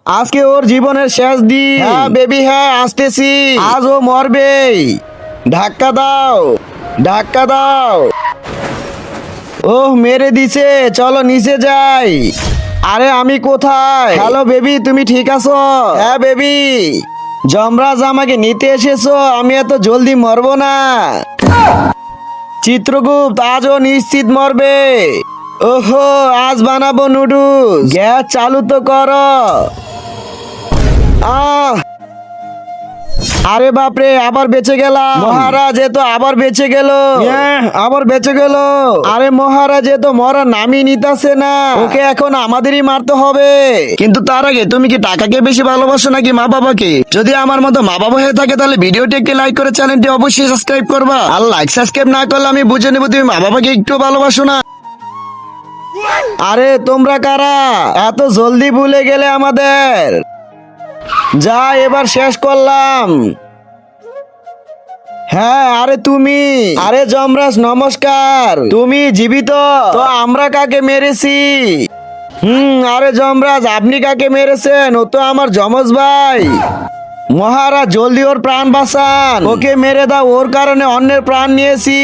আজকে ওর জীবনের শেষ দিন। হ্যাঁ বেবি, হ্যাঁ আসতেছি। আজ ও মরবে। ধাক্কা দাও, ধাক্কা দাও। ওহ মেরে দিছে, চলো নিচে যাই। আরে আমি কোথায়? হ্যালো বেবি, তুমি ঠিক আছো? হ্যাঁ বেবি। যমরাজ আমাকে নিতে এসেছো, আমি এত জলদি মরবো না। চিত্রগুপ্ত আজও নিশ্চিত মরবে। ওহো, আজ বানাবো নুডলস। গ্যাস চালু তো করো। আহ আরে বাপরে, আবার বেঁচে গেলাম। মহারাজ এ তো আবার বেঁচে গেল। আবার বেঁচে গেল। আরে মহারাজ এ তো মরা নামই নিতাছে না। ওকে এখন আমাদেরই মারতে হবে। কিন্তু তার আগে তুমি কি টাকাকে বেশি ভালোবাসো নাকি মা বাবাকে? যদি আমার মতো মা বাবা হয়ে থাকে তাহলে ভিডিওটি একটি লাইক করে চ্যানেলটি অবশ্যই সাবস্ক্রাইব করবা। আর লাইক সাবস্ক্রাইব না করলে আমি বুঝে নেবো তুমি মা বাবাকে একটু ভালোবাসো না। আরে তোমরা কারা? এত জলদি ভুলে গেলে আমাদের। যা, এবার শেষ করলাম। হ্যাঁ, আরে তুমি। আরে যমরাজ নমস্কার। তুমি জীবিত? তো আমরা কাকে মেরেছি? আরে যমরাজ আপনি কাকে মেরেছেন? ও তো আমার যমজ ভাই। মহারাজ জলদি ওর প্রাণ বাঁচান। ওকে মেরে দাও, ওর কারণে অন্যের প্রাণ নিয়েছি।